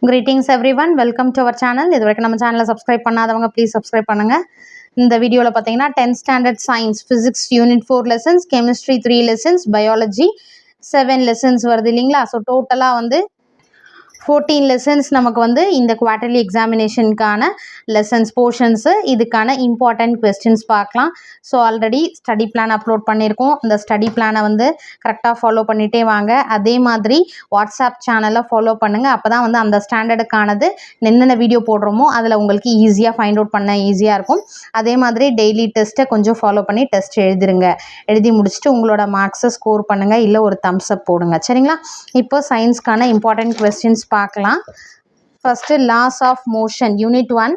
Greetings everyone, welcome to our channel. இது வரைக்கும் நம்ம சேனலை சப்ஸ்கிரைப் பண்ணாதவங்க ப்ளீஸ் சப்ஸ்கிரைப் பண்ணுங்க. இந்த வீடியோவில் பார்த்தீங்கன்னா 10th standard science physics unit 4 lessons, chemistry 3 lessons, biology 7 lessons வருது இல்லைங்களா. ஸோ டோட்டலாக வந்து 14 லெசன்ஸ் நமக்கு வந்து இந்த குவார்டர்லி எக்ஸாமினேஷனுக்கான லெசன்ஸ் போர்ஷன்ஸு, இதுக்கான இம்பார்ட்டன்ட் கொஸ்டின்ஸ் பார்க்கலாம். So already study plan upload பண்ணியிருக்கோம். இந்த ஸ்டடி பிளானை வந்து கரெக்டாக ஃபாலோ பண்ணிகிட்டே வாங்க. அதே மாதிரி வாட்ஸ்அப் சேனலை ஃபாலோ பண்ணுங்கள். அப்போ தான் வந்து அந்த ஸ்டாண்டர்டுக்கானது என்னென்ன வீடியோ போடுறோமோ அதில் உங்களுக்கு ஈஸியாக ஃபைண்ட் அவுட் பண்ண ஈஸியாக இருக்கும். அதே மாதிரி டெய்லி டெஸ்ட்டை கொஞ்சம் ஃபாலோ பண்ணி டெஸ்ட் எழுதிருங்க. எழுதி முடிச்சுட்டு உங்களோட மார்க்ஸை ஸ்கோர் பண்ணுங்கள், இல்லை ஒரு தம்ஸ் அப் போடுங்க. சரிங்களா? இப்போ சயின்ஸ்க்கான இம்பார்ட்டன்ட் கொஸ்டின்ஸ் பார்க்கலாம். First laws of motion, unit 1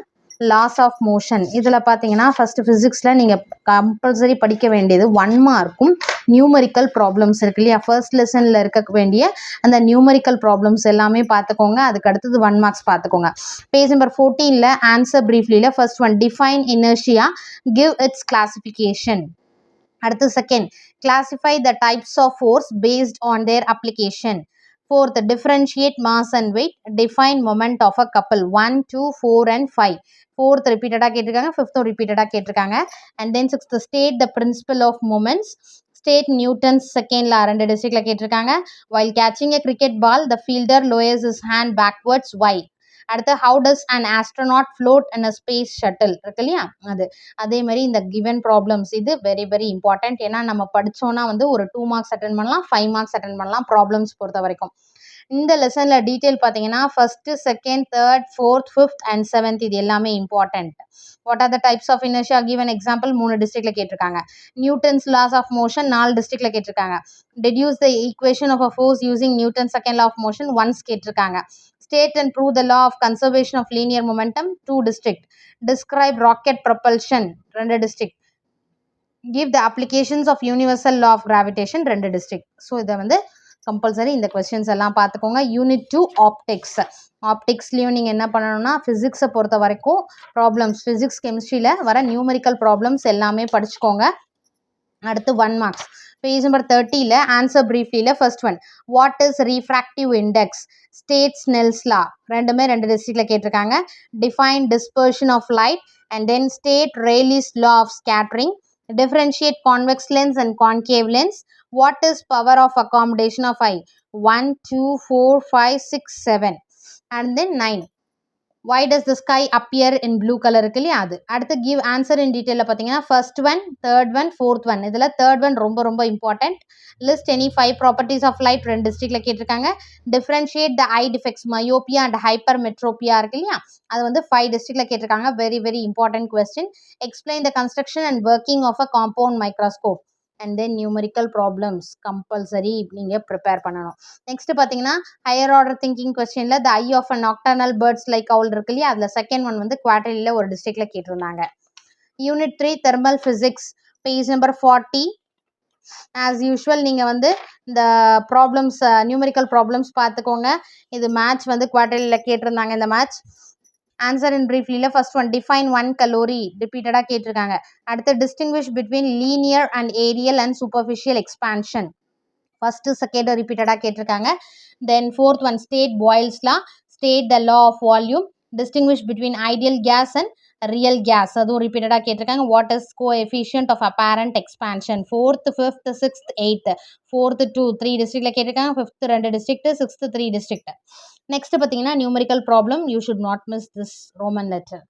laws of motion. இதில் பார்த்தீங்கன்னா ஃபஸ்ட்டு ஃபிசிக்ஸில் நீங்கள் கம்பல்சரி படிக்க வேண்டியது 1 மார்க்கும் நியூமரிக்கல் ப்ராப்ளம்ஸ் இருக்கு இல்லையா. ஃபர்ஸ்ட் லெசனில் இருக்க வேண்டிய அந்த நியூமரிக்கல் ப்ராப்ளம்ஸ் எல்லாமே பார்த்துக்கோங்க. அதுக்கு அடுத்தது 1 மார்க்ஸ் பார்த்துக்கோங்க. பேஜ் நம்பர் 14ல் ஆன்சர் ப்ரீஃப்லியில் first one define inertia, give its classification. அடுத்து second classify the types of force based on their application. Fourth, differentiate mass and weight. Define moment of a couple. 1, 2, 4 and 5. Fourth repeated கேட்டிருக்காங்க, fifth repeated கேட்டிருக்காங்க. And then sixth, state the principle of moments. State Newton's second law. ரெண்டு டிஸ்ட்ரிக்ட்ல கேட்டிருக்காங்க. While catching a cricket ball, the fielder lowers his hand backwards. Why? அடுத்து how does an astronaut float in a space shuttle இருக்கு இல்லையா. அதே மாதிரி இந்த given problems இது வெரி வெரி இம்பார்ட்டன்ட். ஏன்னா நம்ம படித்தோன்னா வந்து ஒரு 2 மார்க்ஸ் அட்டன் பண்ணலாம், 5 மார்க்ஸ் அட்டன் பண்ணலாம் ப்ராப்ளம்ஸ் பொறுத்த வரைக்கும். இந்த லெசனில் டீட்டெயில் பார்த்தீங்கன்னா first, second, third, fourth, fifth and seventh இது எல்லாமே important. What are the types of inertia given example 3 டிஸ்ட்ரிக்ட்ல கேட்டிருக்காங்க. நியூட்டன்ஸ் லாஸ் ஆஃப் மோஷன் 4 டிஸ்ட்ரிக்ட்ல கேட்டிருக்காங்க. Deduce the equation of a force using Newton second law of motion once கேட்டிருக்காங்க. State and prove the law of conservation of linear momentum 2 district. Describe rocket propulsion 2 district. Give the applications of universal law of gravitation 2 district. So இதை வந்து compulsory இந்த questions எல்லாம் பார்த்துக்கோங்க. Unit 2 optics. ஆப்டிக்ஸ்லேயும் நீங்கள் என்ன பண்ணணும்னா ஃபிசிக்ஸை பொறுத்த வரைக்கும் ப்ராப்ளம்ஸ், ஃபிசிக்ஸ் கெமிஸ்ட்ரியில் வர நியூமரிக்கல் ப்ராப்ளம்ஸ் எல்லாமே படிச்சுக்கோங்க. அடுத்து 1 மார்க்ஸ். பேஜ் நம்பர் 30ல் ஆன்சர் ப்ரீஃப்லியில் first one what is refractive index. State Snell's law. ரெண்டுமே 2 டிஸ்ட்ரிக்ட்ல கேட்டிருக்காங்க. Define dispersion of light and then state Rayleigh's law of scattering. Differentiate convex lens and concave lens. What is power of accommodation of eye? 1, 2, 4, 5, 6, 7 and then 9. Why does the sky appear in blue color இருக்கு இல்லையா அது. அடுத்து give answer in detail பார்த்தீங்கன்னா first one, third one, fourth one. இதில் third one ரொம்ப ரொம்ப important. List any 5 properties of light 2 டிஸ்ட்ரிக்ட்ல கேட்டிருக்காங்க. Differentiate the eye defects myopia and hypermetropia இருக்கு இல்லையா அது வந்து 5 டிஸ்ட்ரிக்ட்ல கேட்டிருக்காங்க. Very very important question. Explain the construction and working of a compound microscope. And then numerical problems compulsory நீங்கள் prepare பண்ணணும். நெக்ஸ்ட் பார்த்தீங்கன்னா ஹையர் ஆர்டர் திங்கிங் கொஸ்டினில் the eye of a nocturnal birds like owl இருக்கு இல்லையா அதில் second one வந்து குவார்டர்லியில் ஒரு டிஸ்ட்ரிக்ட்ல கேட்டிருந்தாங்க. Unit 3 thermal physics page number 40. As usual நீங்கள் வந்து இந்த ப்ராப்ளம்ஸ் நியூமரிக்கல் ப்ராப்ளம்ஸ் பார்த்துக்கோங்க. இது மேட்ச் வந்து குவார்டர்லியில் கேட்டிருந்தாங்க. இந்த மேட்ச் ஆன்சர் இன் ப்ரீஃப்லியில் ஃபர்ஸ்ட் ஒன் டிஃபைன் 1 கலோரி ரிப்பீட்டடாக கேட்டிருக்காங்க. அடுத்து distinguish between linear and areal and superficial expansion first second ரிப்பீட்டடாக கேட்டிருக்காங்க. Then fourth one state Boyle's law, state the law of volume, distinguish between ideal gas and real gas அதுவும் ரிப்பீட்டடாக கேட்டிருக்காங்க. What is coefficient of apparent expansion. Fourth, fifth, sixth, eighth. Fourth 2, 3 டிஸ்ட்ரிக்ட்ல கேட்டிருக்காங்க. Fifth 2 district, sixth 3 district. Next பார்த்தீங்கன்னா numerical problem you should not miss this Roman letter.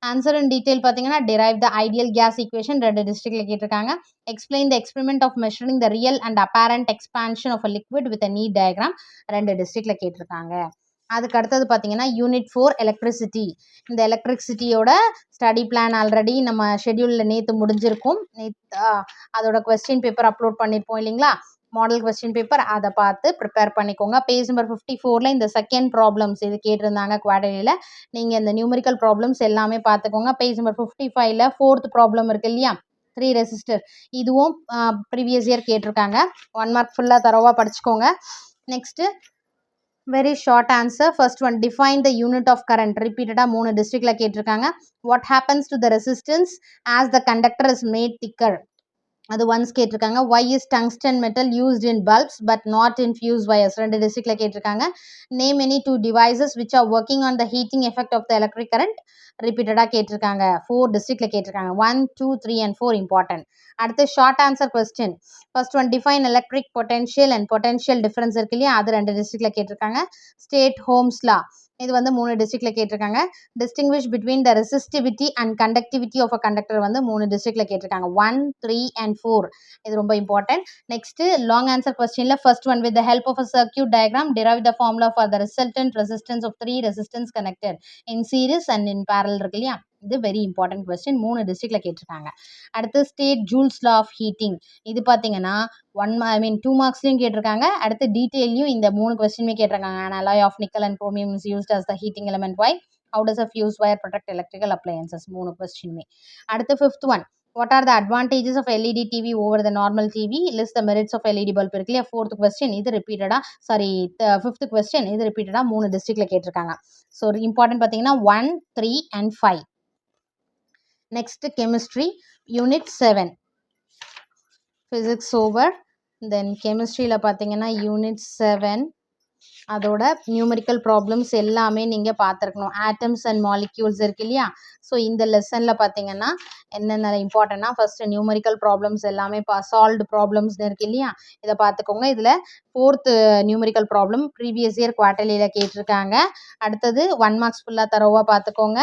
Answer in detail பார்த்தீங்கன்னா derive the ideal gas equation 2 டிஸ்ட்ரிக்ட்ல கேட்டிருக்காங்க. explain the experiment of measuring the real and apparent expansion of a liquid with a neat diagram 2 டிஸ்ட்ரிக்ட்ல கேட்டிருக்காங்க. அதுக்கு அடுத்தது பார்த்தீங்கன்னா unit 4 electricity. இந்த எலக்ட்ரிசிட்டியோட study plan already நம்ம ஷெட்யூலில் நேற்று முடிஞ்சிருக்கும். அதோட கொஸ்டின் பேப்பர் அப்லோட் பண்ணியிருப்போம் இல்லைங்களா, மாடல் கொஸ்டின் பேப்பர் அதை பார்த்து ப்ரிப்பேர் பண்ணிக்கோங்க. பேஜ் நம்பர் 54ல் இந்த செகண்ட் ப்ராப்ளம்ஸ் இது கேட்டிருந்தாங்க குவார்டர்லியில். நீங்கள் இந்த நியூமரிக்கல் ப்ராப்ளம்ஸ் எல்லாமே பார்த்துக்கோங்க. பேஜ் நம்பர் 55ல் ஃபோர்த் ப்ராப்ளம் இருக்கு இல்லையா 3 ரெசிஸ்டர் இதுவும் ப்ரீவியஸ் இயர் கேட்டிருக்காங்க. 1 மார்க் ஃபுல்லாக தரவாக படிச்சுக்கோங்க. Next very short answer. First one define the unit of current ரிப்பீட்டடாக 3 டிஸ்ட்ரிக்ட்ல கேட்டிருக்காங்க. What happens to the resistance as the conductor is made thicker. அது ஒன்ஸ் கேட்டிருக்காங்க. why is tungsten metal used in bulbs but not in fuse wires? 2 டிஸ்ட்ரிக்ட்ல கேட்டிருக்காங்க. name any 2 devices which are working on the heating effect of the electric current? ரிப்பீட்டடாக கேட்டிருக்காங்க. 4 டிஸ்ட்ரிக்ட்ல கேட்டிருக்காங்க. 1 2 3 and 4 important. அடுத்து short answer question. First one define electric potential and potential difference இருக்கு இல்லையா, அது 2 டிஸ்ட்ரிக்ட்ல கேட்டிருக்காங்க. ஸ்டேட் ஹோம்ஸ் லா இது வந்து 3 டிஸ்ட்ரிக்ட்ல கேட்டிருக்காங்க. Distinguish between the resistivity and conductivity of a conductor வந்து 3 டிஸ்ட்ரிக்ட்ல கேட்டிருக்காங்க. 1 3 and 4 இது ரொம்ப இம்பார்ட்டன்ட். நெக்ஸ்ட் லாங் ஆன்சர் கொஸ்டின்ல first one with the help of a circuit diagram derive the formula for the resultant resistance of 3 resistance connected in series and in parallel இருக்கு இல்லையா, இது very important question. 3 டிஸ்ட்ரிக்ட்ல கேட்டிருக்காங்க. அடுத்து state Joule's law of heating இது பார்த்தீங்கன்னா 2 மார்க்ஸ்லையும் கேட்டிருக்காங்க. அடுத்து டீட்டெயிலையும் இந்த 3 கொஸ்டினுமே கேட்டிருக்காங்க. an alloy of nickel and chromium is used as the heating element. Why? how does a fuse wire protect electrical appliances? 3 கொஸ்டினுமே. அடுத்து fifth one, what are the advantages of LED TV over the normal TV? list the merits of LED bulb இருக்கு இல்லையா, fourth question. இது ரிப்பீட்டடா fifth question இது ரிப்பீட்டடா 3 டிஸ்ட்ரிக்ட்ல கேட்டிருக்காங்க. So important பார்த்தீங்கன்னா 1 3 and 5. Next chemistry unit 7 physics over. Then கெமிஸ்ட்ரியில் பார்த்தீங்கன்னா யூனிட் 7 அதோட நியூமரிக்கல் ப்ராப்ளம்ஸ் எல்லாமே நீங்கள் பார்த்துருக்கணும். ஆட்டம்ஸ் அண்ட் மாலிக்யூல்ஸ் இருக்கு இல்லையா, ஸோ இந்த லெசனில் பார்த்தீங்கன்னா என்னென்ன இம்பார்ட்டன்னா ஃபஸ்ட்டு நியூமரிக்கல் ப்ராப்ளம்ஸ் எல்லாமே சால்வ்டு ப்ராப்ளம்ஸ்னு இருக்கு இல்லையா, இதை பார்த்துக்கோங்க. இதில் fourth numerical problem previous year குவார்டர்லியில் கேட்டிருக்காங்க. அடுத்தது 1 மார்க்ஸ் ஃபுல்லாக தரோவாக பார்த்துக்கோங்க.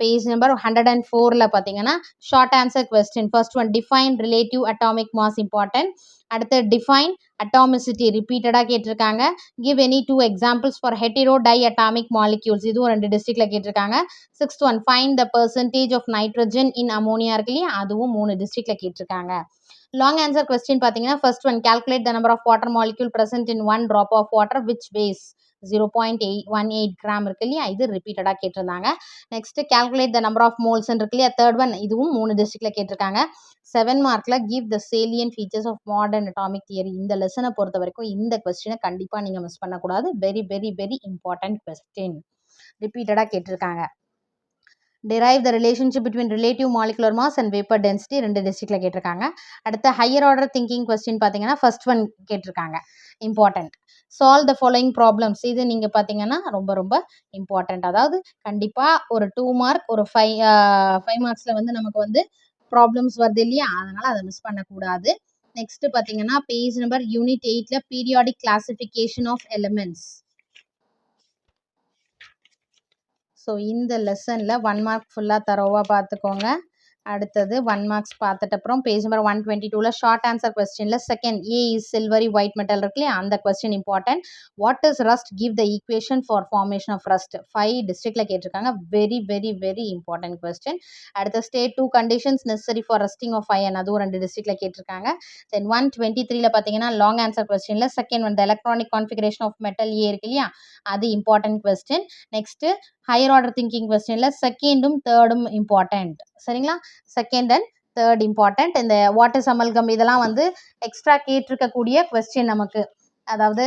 பேஜ் நம்பர் 104 பார்த்தீங்கன்னா short answer question. First one define relative atomic mass important. அடுத்து டிஃபைன் அட்டாமிசிட்டி ரிப்பீட்டடாக கேட்டிருக்காங்க. Give any 2 examples for hetero diatomic molecules இதுவும் 2 டிஸ்ட்ரிக்ட்ல கேட்டிருக்காங்க. Sixth one find the percentage of nitrogen in ammonia இருக்கு இல்லையா, அதுவும் 3 டிஸ்ட்ரிக்ட்ல கேட்டிருக்காங்க. லாங் ஆன்சர் கொஸ்டின் பார்த்தீங்கன்னா first one calculate the number of water molecule present in 1 drop of water which weighs 0.18 gram இருக்கு இல்லையா, இது ரிப்பீட்டடாக கேட்டிருந்தாங்க. Next calculate the number of moles இருக்கு இல்லையா, தேர்ட் ஒன் இதுவும் 3 டிஸ்ட்ரிக்ட்ல கேட்டிருக்காங்க. 7 மார்க்கில் give the salient features of modern atomic theory. இந்த லெசனை பொறுத்த வரைக்கும் இந்த கொஸ்டினை கண்டிப்பாக நீங்கள் மிஸ் பண்ணக்கூடாது. Very very very important question, ரிப்பீட்டடாக கேட்டிருக்காங்க. derive the relationship between relative molecular mass and vapor density 2 டிஸ்ட்ரிக்ட்ல கேட்டிருக்காங்க. அடுத்து ஹையர் ஆர்டர் திங்கிங் கொஸ்டின் பார்த்தீங்கன்னா ஃபர்ஸ்ட் ஒன் கேட்டிருக்காங்க important. Solve the following problems இது நீங்கள் பார்த்தீங்கன்னா ரொம்ப ரொம்ப இம்பார்ட்டன்ட். அதாவது கண்டிப்பாக ஒரு 2 மார்க் ஒரு 5 மார்க்ஸில் வந்து நமக்கு வந்து ப்ராப்ளம்ஸ் வருது இல்லையா, அதனால் அதை மிஸ் பண்ணக்கூடாது. நெக்ஸ்ட் பார்த்தீங்கன்னா பேஜ் நம்பர் யூனிட் 8ல periodic classification of elements. So இந்த லெசனில் 1 மார்க் ஃபுல்லாக தரோவாக பார்த்துக்கோங்க. அடுத்தது 1 மார்க்ஸ் பார்த்துட்டு அப்புறம் பேஜ் நம்பர் 122ல ஷார்ட் ஆன்சர் கொஸ்டினில் second A is silvery white metal இருக்கு இல்லையா, அந்த question important. What is rust, give the equation for formation of rust. 5 டிஸ்ட்ரிக்ட்ல கேட்டிருக்காங்க. Very very very important question. அடுத்த state 2 conditions necessary for rusting of iron, அதுவும் 2 டிஸ்ட்ரிக்ட்ல கேட்டிருக்காங்க. தென் 123ல பார்த்தீங்கன்னா லாங் ஆன்சர் கொஸ்டினில் செகண்ட் வந்து electronic configuration of metal A இருக்கு இல்லையா, அது important question. Next higher order thinking கொஸ்டினில் செகண்டும் தேர்டும் இம்பார்ட்டன்ட். சரிங்களா, செகண்ட் அண்ட் தேர்ட் இம்பார்ட்டன்ட். இந்த வாட் இஸ் அமல்கம் இதெல்லாம் வந்து எக்ஸ்ட்ரா கேட்டிருக்கக்கூடிய கொஸ்டின் நமக்கு, அதாவது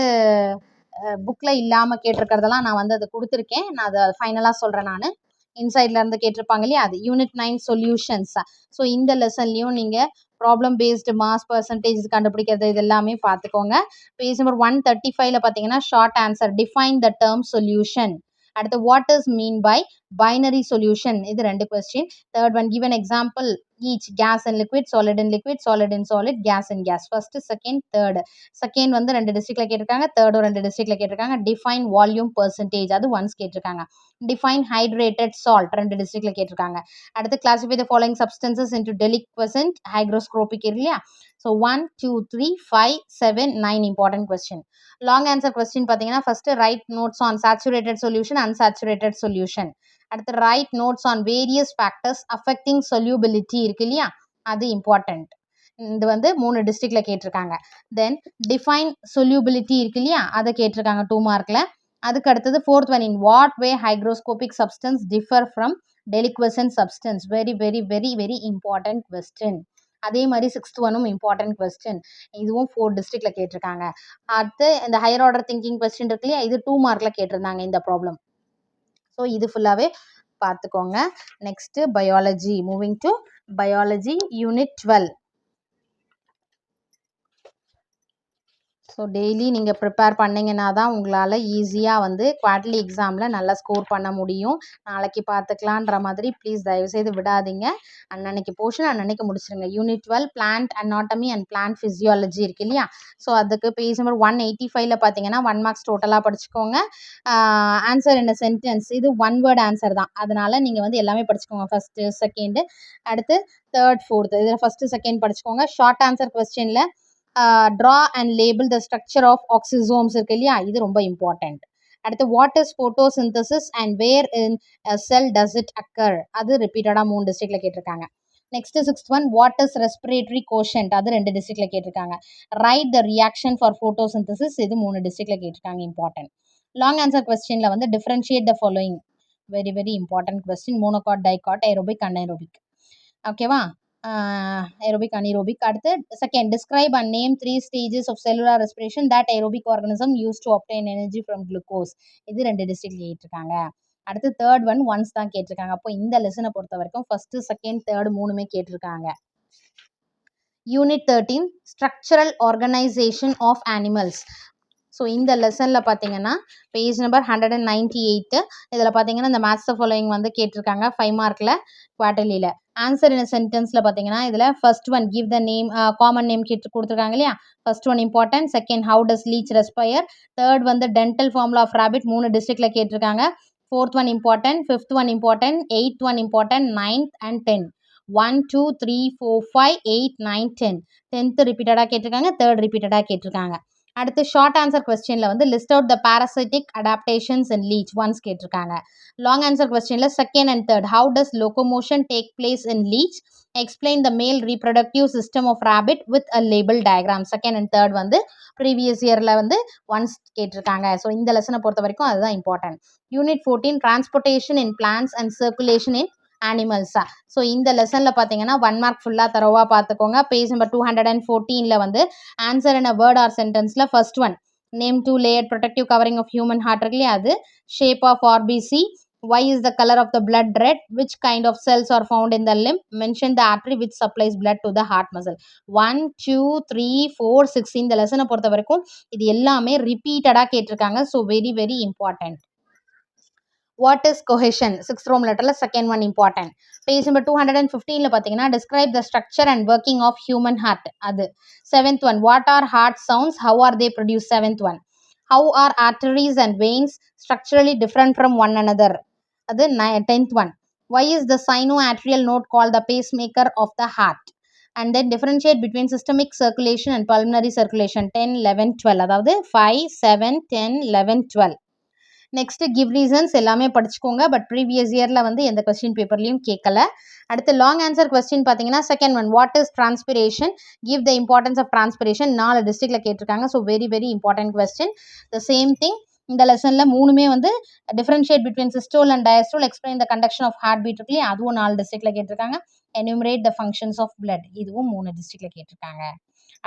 புக்கில் இல்லாமல் கேட்டிருக்கிறதெல்லாம் நான் வந்து அதை கொடுத்துருக்கேன். நான் அதை ஃபைனலாக சொல்கிறேன். நான் இன்சைட்ல இருந்து கேட்டிருப்பாங்க இல்லையா, அது யூனிட் 9 சொல்யூஷன்ஸ். ஸோ இந்த லெசன்லையும் நீங்கள் ப்ராப்ளம் பேஸ்டு மாஸ் பர்சன்டேஜ் கண்டுபிடிக்கிறது இது எல்லாமே பார்த்துக்கோங்க. பேஜ் நம்பர் 135ல பார்த்தீங்கன்னா short answer define the term solution. அடுத்து what is mean by binary solution, இது 2 question. Third one give an example each gas and liquid, solid and liquid, solid and solid, gas and gas. First second third. Second வந்து 2 டிஸ்ட்ரிக்ட்ல கேட்டிருக்காங்க, தேர்டும் 2 டிஸ்ட்ரிக்ட்ல கேட்டிருக்காங்க. Define volume percentage அது once கேட்டிருக்காங்க. Define hydrated salt 2 டிஸ்ட்ரிக்ட்ல கேட்டிருக்காங்க. அடுத்து classify the following substances into deliquescent hygroscopic இல்லையா. So 1 2 3 5 7 9 important question. Long answer question பார்த்தீங்கன்னா first write notes on saturated solution unsaturated solution. அடுத்து write notes on various factors affecting solubility இருக்கு இல்லையா, அது important. இது வந்து 3 டிஸ்ட்ரிக்ட்ல கேட்டிருக்காங்க. தென் டிஃபைன் சொல்யூபிலிட்டி இருக்கு இல்லையா, அதை கேட்டிருக்காங்க 2 மார்க்ல. அதுக்கு அடுத்தது fourth one in what way hygroscopic substance differ from deliquescent substance. Very very very very important question. அதே மாதிரி சிக்ஸ்த் ஒன்னும் இம்பார்ட்டன்ட் கொஸ்டின், இதுவும் 4 டிஸ்ட்ரிக்ட்ல கேட்டிருக்காங்க. அடுத்து இந்த ஹையர் ஆர்டர் திங்கிங் கொஸ்டின் இருக்கு இல்லையா, இது 2 மார்க்ல கேட்டிருந்தாங்க இந்த ப்ராப்ளம். ஸோ இது ஃபுல்லாகவே பார்த்துக்கோங்க. Next biology, moving to biology unit 12. So daily நீங்கள் ப்ரிப்பேர் பண்ணிங்கன்னா தான் உங்களால் ஈஸியாக வந்து குவார்ட்டர்லி எக்ஸாமில் நல்லா ஸ்கோர் பண்ண முடியும். நாளைக்கு பார்த்துக்கலான்ற மாதிரி ப்ளீஸ் தயவுசெய்து விடாதீங்க. அன்னன்னைக்கு போர்ஷன் அன்னன்னைக்கு முடிச்சிருங்க. Unit 12 plant anatomy and plant physiology இருக்கு இல்லையா? ஸோ அதுக்கு பேஜ் நம்பர் 185ல பார்த்தீங்கன்னா 1 மார்க்ஸ் டோட்டலாக படிச்சுக்கோங்க. ஆன்சர் இன் அ சென்டென்ஸ் இது ஒன் வேர்ட் ஆன்சர் தான். அதனால் நீங்கள் வந்து எல்லாமே படிச்சுக்கோங்க. ஃபஸ்ட்டு, செகண்டு, அடுத்து தேர்ட், ஃபோர்த்து. இதில் ஃபஸ்ட்டு, செகண்ட் படிச்சுக்கோங்க. ஷார்ட் ஆன்சர் கொஸ்டினில் draw and label the structure of oxysomes இருக்கு இல்லையா? இது ரொம்ப இம்பார்ட்டண்ட். அடுத்து what is photosynthesis and where in cell does it occur? அது ரிப்பீட்டடாக 3 டிஸ்ட்ரிக்டில் கேட்டிருக்காங்க. Next 6th one what is respiratory quotient? அது 2 டிஸ்ட்ரிக்டில் கேட்டிருக்காங்க. Right the reaction for photosynthesis இது 3 டிஸ்ட்ரிக்டில் கேட்டிருக்காங்க. இம்பார்ட்டன்ட். லாங் ஆன்சர் கொஸ்டினில் வந்து differentiate the following very very important question. Monocot, dicot, aerobic, anaerobic. ஓகேவா? aerobic, anaerobic. அடுத்து second describe and name 3 stages of cellular respiration that aerobic organism used to obtain energy from glucose. இது 2 டிஸ்ட்ரிக்ட்ல கேட்டிருக்காங்க. அடுத்து third one once தான் கேட்டிருக்காங்க. அப்போ இந்த லெசனை பொறுத்த வரைக்கும் ஃபர்ஸ்ட், செகண்ட், தேர்ட் 3மே கேட்டிருக்காங்க. Unit 13 structural organisation of animals. So இந்த லெசனில் பார்த்தீங்கன்னா பேஜ் நம்பர் 198 இதில் பார்த்தீங்கன்னா இந்த மேத்ஸ் ஃபாலோயிங் வந்து கேட்டிருக்காங்க 5 மார்க்கில் குவார்ட்டர்லியில். ஆன்சர் இன் சென்டென்ஸில் பார்த்தீங்கன்னா இதில் first one give the name common name கேட்டு கொடுத்துருக்காங்க இல்லையா? First one important. Second how does leech respire. Third வந்து டென்டல் ஃபார்முலா ஆஃப் ரேபிட் 3 டிஸ்ட்ரிக்டில் கேட்டிருக்காங்க. Fourth one important, fifth one important, eighth one important, 9th and 10. 1 2 3 4 5 8 9 10. 10th ரிப்பீட்டடாக கேட்டிருக்காங்க, third ரிப்பீட்டடாக கேட்டிருக்காங்க. அடுத்து ஷார்ட் ஆன்சர் கொஸ்டினில் வந்து list out the parasitic adaptations in leech ones கேட்டிருக்காங்க. லாங் ஆன்சர் கொஸ்டினில் second and third how does locomotion take place in leech, explain the male reproductive system of rabbit with a label diagram. Second and third வந்து previous இயரில் வந்து once கேட்டிருக்காங்க. So இந்த லெசனை பொறுத்த வரைக்கும் அதுதான் important. Unit 14 transportation in plants and circulation in அனிமல்ஸா. ஸோ இந்த லெசனில் பார்த்தீங்கன்னா 1 மார்க் ஃபுல்லாக தரவாக பார்த்துக்கோங்க. பேஜ் நம்பர் 214ல் வந்து answer in a word or சென்டென்ஸில் first one name 2 layered protective covering of human heart இருக்கு இல்லையா? அது shape of RBC. Why is the color of the blood red? Which kind of cells are found in the limb? Mention the artery which supplies blood to the heart muscle. 1 2 3 4 6 இந்த லெசனை பொறுத்த வரைக்கும் இது எல்லாமே ரிப்பீட்டடாக கேட்டிருக்காங்க. So very very important. What is cohesion? 6th ரோம் லெட்டரில் second one important. Page number 215ல் பார்த்தீங்கன்னா describe the structure and working of human heart. அது 7th one what are heart sounds, how are they produce. 7th one how are arteries and veins structurally different from one another. அது 10th one why is the sinoatrial node called the pacemaker of the heart. And then differentiate between systemic circulation and pulmonary circulation. 10 11 12 அதாவது 5 7 10 11 12. Next give reasons எல்லாமே படிச்சுக்கோங்க. But previous இயரில் வந்து எந்த question பேப்பர்லையும் கேட்கல. அடுத்து லாங் ஆன்சர் கொஸ்டின் பார்த்தீங்கன்னா second one what is transpiration, give the importance of transpiration. 4 டிஸ்ட்ரிக்டில் கேட்டிருக்காங்க. So very very important question. The same thing இந்த லெசனில் 3மே வந்து differentiate between systole and diastole, explain the conduction of heart beat இருக்குல்லையே அதுவும் 4 டிஸ்ட்ரிக்டில் கேட்டிருக்காங்க. Enumerate the functions of blood இதுவும் 3 டிஸ்ட்ரிக்டில் கேட்டிருக்காங்க.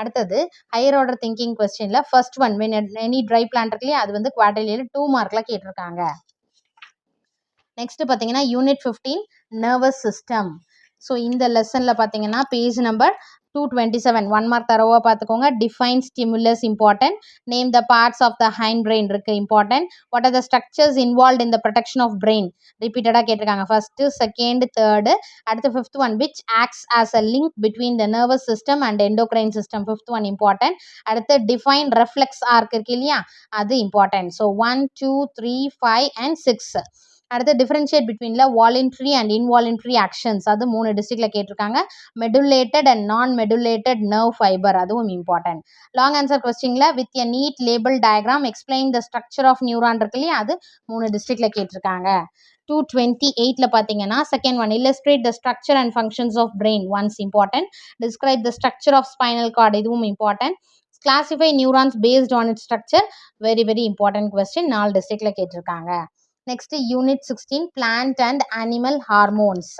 அடுத்தது ஹையர் ஆர்டர் திங்கிங் கொஸ்டினில் first one when any dry plant இருக்குல்லையே அது வந்து குவார்ட்டர்லியில் 2 மார்க்கில் கேட்டிருக்காங்க. நெக்ஸ்ட் பார்த்தீங்கன்னா யூனிட் 15 நர்வஸ் சிஸ்டம். ஸோ இந்த லெசனில் பார்த்தீங்கன்னா பேஜ் நம்பர் 227 1 மார்க் தரவாக பார்த்துக்கோங்க. Define stimulus important. Name the parts of the hind brain இருக்கு important. What are the structures involve in the protection of brain ரிப்பீட்டடாக கேட்டிருக்காங்க. First second third. அடுத்து fifth one which acts as a link between the nervous system and endocrine system. Fifth one important. அடுத்து define reflex arc இருக்கு இல்லையா அது important. So 1 2 3 5 and 6. அடுத்து differentiate பிட்வீனில் voluntary and involuntary actions அது 3 டிஸ்ட்ரிக்டில் கேட்டிருக்காங்க. Medullated and non medullated nerve fibre அதுவும் இம்பார்ட்டன்ட். லாங் ஆன்சர் கொஸ்டினில் with a neat label diagram explain the structure of neuron இருக்கு இல்லையா அது 3 டிஸ்ட்ரிக்டில் கேட்டிருக்காங்க. 228ல் பார்த்தீங்கன்னா second one illustrate the structure and functions of brain once important. Describe the structure of spinal cord இதுவும் important. Classify neurons based on it structure very very important question 4 டிஸ்ட்ரிக்டில் கேட்டிருக்காங்க. Next unit 16 plant and animal hormones.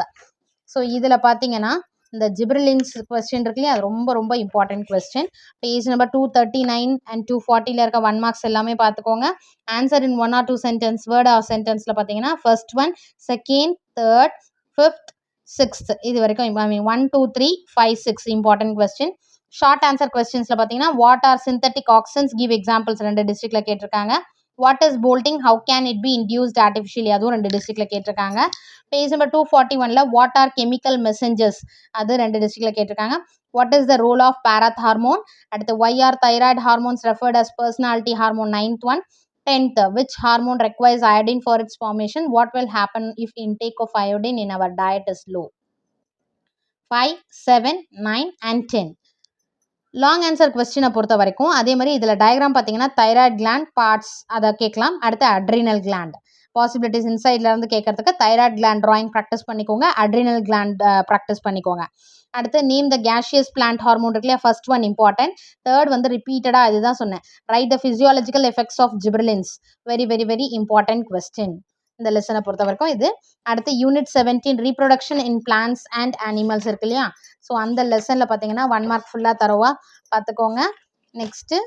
So இதில் பார்த்தீங்கன்னா இந்த gibberellins question இருக்குல்லையே அது ரொம்ப ரொம்ப important question. Page number 239 and 240ல் இருக்க 1 மார்க்ஸ் எல்லாமே பார்த்துக்கோங்க. Answer in 1 or 2 sentence word or சென்டென்ஸில் பார்த்தீங்கன்னா first one second third fifth sixth இது வரைக்கும் 1 2 3 5 6 இம்பார்ட்டன்ட் கொஸ்டின். ஷார்ட் ஆன்சர் கொஸ்டின்ஸில் பார்த்தீங்கன்னா what are synthetic auxins give examples 2 டிஸ்ட்ரிக்டில் கேட்டிருக்காங்க. What is bolting how can it be induced artificially அதுவும் 2 டிஸ்ட்ரிக்டில் கேட்டிருக்காங்க. Page number 241 what are chemical messengers அது 2 டிஸ்ட்ரிக்டில் கேட்டிருக்காங்க. What is the role of parathormone, அடுத்து why are thyroid hormones referred as personality hormone 9th one. 10th, which hormone requires iodine for its formation? What will happen if intake of iodine in our diet is low? 5, 7, 9 and 10. Long answer கொஸ்டினை பொறுத்த வரைக்கும் அதே மாதிரி இதில் diagram பார்த்தீங்கன்னா thyroid gland parts அதை கேட்கலாம். அடுத்து அட்ரினல் கிளாண்ட் பாசிபிலிட்டிஸ் இன்சைட்ல இருந்து கேட்கறதுக்கு தைராய்டு கிளாண்ட் டிராயிங் ப்ராக்டிஸ் பண்ணிக்கோங்க, அட்ரினல் கிளாண்ட் ப்ராக்டிஸ் பண்ணிக்கோங்க. அடுத்து name the gaseous plant hormone இருக்கு இல்லையா, ஃபர்ஸ்ட் ஒன் இம்பார்ட்டன்ட். தேர்ட் வந்து ரிப்பீட்டடாக இதுதான் சொன்னேன், write the physiological effects of gibberellins, very very very important question இந்த லெசனை பொறுத்த வரைக்கும் இது. அடுத்து unit 17 reproduction in plants and animals இருக்கு இல்லையா, ஸோ அந்த லெசனில் பார்த்தீங்கன்னா 1 மார்க் ஃபுல்லாக தரவா பார்த்துக்கோங்க. நெக்ஸ்ட்டு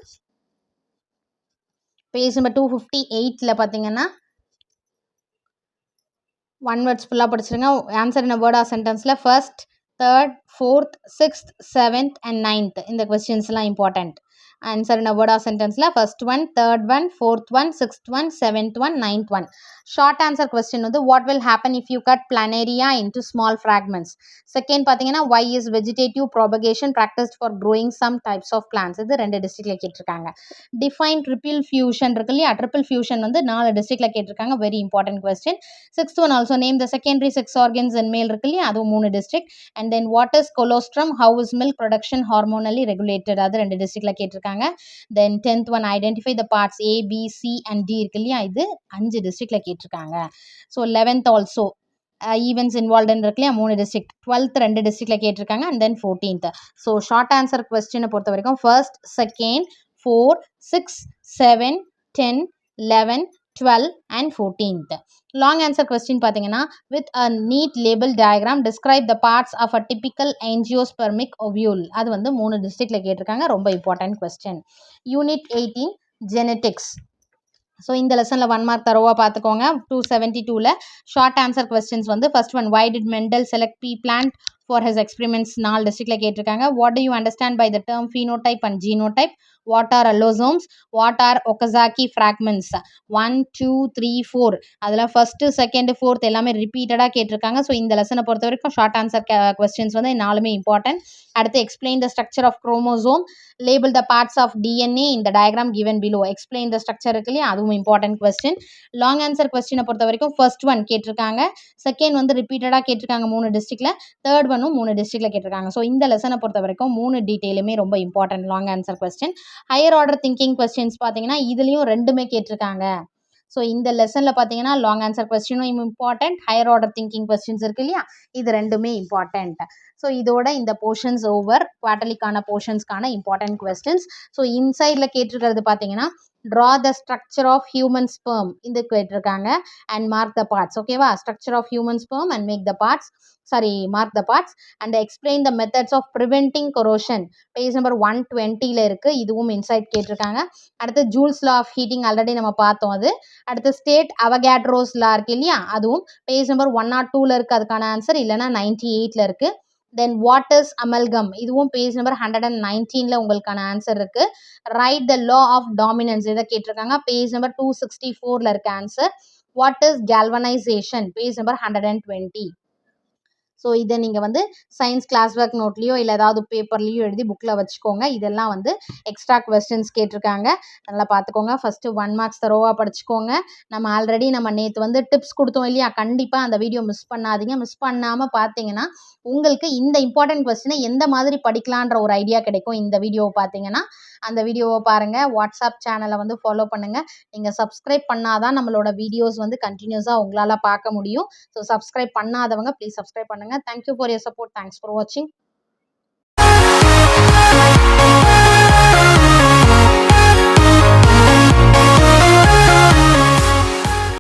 பேஜ் நம்பர் 258 பார்த்தீங்கன்னா 1 வேர்ட்ஸ் ஃபுல்லாக படிச்சிருங்க. ஆன்சர் இன் வேர்ட் ஆர் சென்டென்ஸில் first, third, fourth, 6th, 7th and 9th இந்த கொஸ்டின்ஸ்லாம் important. Answer in word or சென்டென்ஸில் first one, third one, fourth one, 6th one, 7th one, 9th one. Short answer question வந்து what will happen if you cut planaria into small fragments. Second பார்த்தீங்கன்னா why is vegetative propagation practised for growing some types of plants, இது 2 டிஸ்ட்ரிக்டில் கேட்டிருக்காங்க. Define triple fusion இருக்கு இல்லையா, triple fusion வந்து 4 டிஸ்ட்ரிக்டில் கேட்டிருக்காங்க, very important question. 6th one also name the secondary sex organs in male இருக்கு இல்லையா, அதுவும் 3 டிஸ்ட்ரிக்ட். And then what is colostrum, how is milk production hormonally regulated, அது 2 டிஸ்ட்ரிக்டில் கேட்டிருக்காங்க. Then 10th one identify the parts A, B, C and D இருக்கு இல்லையா, இது 5 டிஸ்ட்ரிக்டில் கேட்டிருக்காங்க. So 11th also events involve இருக்கு இல்லையா, 3 டிஸ்ட்ரிக்ட். 12th 2 டிஸ்ட்ரிக்டில் கேட்டிருக்காங்க. And then 14th. So short answer கொஸ்டினை பொறுத்த வரைக்கும் first, second, 4, 6, 7, 10, 11, 12 and 14th. Long answer question பார்த்தீங்கன்னா with a neat label diagram describe the parts of a typical angiospermic ovule, அது வந்து 3 டிஸ்ட்ரிக்டில் கேட்டிருக்காங்க, ரொம்ப important question. Unit 18 genetics. So இந்த லெசனில் 1 மார்க் தரோவாக பார்த்துக்கோங்க. 272ல் ஷார்ட் ஆன்சர் கொஸ்டின்ஸ் வந்து first one why did Mendel select B plant for his experiments 4 டிஸ்ட்ரிக்டில் கேட்டிருக்காங்க. What do you understand by the term phenotype and genotype, what are allosomes, what are Okazaki fragments. 1, 2, 3, 4 அதில் first, second, fourth எல்லாமே ரிப்பீட்டடாக கேட்டிருக்காங்க. So இந்த லெசனை பொறுத்த வரைக்கும் ஷார்ட் ஆன்சர் கொஸ்டின்ஸ் வந்து 4மே இம்பார்ட்டன்ட். அடுத்து explain the structure of chromosome, label the parts of DNA இந்த diagram given below, explain the structure இருக்கு இல்லையா, அதுவும் இம்பார்ட்டன்ட் கொஸ்டின். லாங் ஆன்சர் கொஸ்டினை பொறுத்த வரைக்கும் ஃபர்ஸ்ட் ஒன் கேட்டிருக்காங்க, செகண்ட் வந்து ரிப்பீட்டடாக கேட்டிருக்காங்க 3 டிஸ்ட்ரிக்டில், தேர்ட் ஒன்னும் 3 டிஸ்ட்ரிக்டில் கேட்டிருக்காங்க. ஸோ இந்த லெசனை பொறுத்த வரைக்கும் 3 டீட்டெயிலுமே ரொம்ப important long answer question. Higher order thinking questions பார்த்தீங்கன்னா இதுலேயும் 2மே கேட்டிருக்காங்க. ஸோ இந்த லெசனில் பார்த்தீங்கன்னா லாங் ஆன்சர் கொஸ்டினும் important, higher order thinking questions இருக்கு இல்லையா, இது 2மே இம்பார்ட்டன்ட். ஸோ இதோட இந்த போர்ஷன்ஸ் ஓவர், குவார்டர்லிக்கான போர்ஷன்ஸ்க்கான இம்பார்ட்டன்ட் கொஸ்டின்ஸ். ஸோ இன்சைடில் கேட்டிருக்கிறது பார்த்தீங்கன்னா draw the structure of human sperm இது கேட்டிருக்காங்க அண்ட் மார்க் த பார்ட்ஸ், ஓகேவா, structure of human sperm and make the parts, mark the parts and explain the methods of preventing corrosion. Page number 120ல இருக்கு, இதுவும் inside கேட்டிருக்காங்க. அடுத்து Joule's law of heating already நம்ம பார்த்தோம் அது. அடுத்து ஸ்டேட் அவகாட்ரோஸ் லா இருக்கு இல்லையா, அதுவும் பேஜ் நம்பர் 102ல இருக்கு, அதுக்கான ஆன்சர் இல்லைனா 98ல இருக்கு. தென் வாட் இஸ் அமல்கம், இதுவும் பேஜ் நம்பர் 119ல உங்களுக்கான ஆன்சர் இருக்கு. Write the law of dominance இதை கேட்டிருக்காங்க, பேஜ் நம்பர் 264ல இருக்கு answer. What is galvanisation, page number 120. So இதை நீங்கள் வந்து சயின்ஸ் கிளாஸ் ஒர்க் நோட்லேயோ இல்லை ஏதாவது பேப்பர்லேயோ எழுதி புக்கில் வச்சுக்கோங்க. இதெல்லாம் வந்து எக்ஸ்ட்ரா கொஸ்டின்ஸ் கேட்டிருக்காங்க, நல்லா பார்த்துக்கோங்க. ஃபஸ்ட்டு 1 மார்க்ஸ் தரோவாக படிச்சுக்கோங்க. நம்ம நேற்று வந்து டிப்ஸ் கொடுத்தோம் இல்லையா, கண்டிப்பாக அந்த வீடியோ மிஸ் பண்ணாதீங்க. மிஸ் பண்ணாமல் பார்த்தீங்கன்னா உங்களுக்கு இந்த இம்பார்ட்டன்ட் கொஸ்டினை எந்த மாதிரி படிக்கலான்ற ஒரு ஐடியா கிடைக்கும். இந்த வீடியோவை பார்த்தீங்கன்னா அந்த வீடியோவை பாருங்கள். வாட்ஸ்அப் சேனலை வந்து ஃபாலோ பண்ணுங்கள். நீங்கள் சப்ஸ்கிரைப் பண்ணாதான் நம்மளோட வீடியோஸ் வந்து கண்டினியூஸாக உங்களால் பார்க்க முடியும். ஸோ சப்ஸ்கிரைப் பண்ணாதவங்க ப்ளீஸ் சப்ஸ்கிரைப் பண்ணுங்கள். Thank you for your support. Thanks for watching.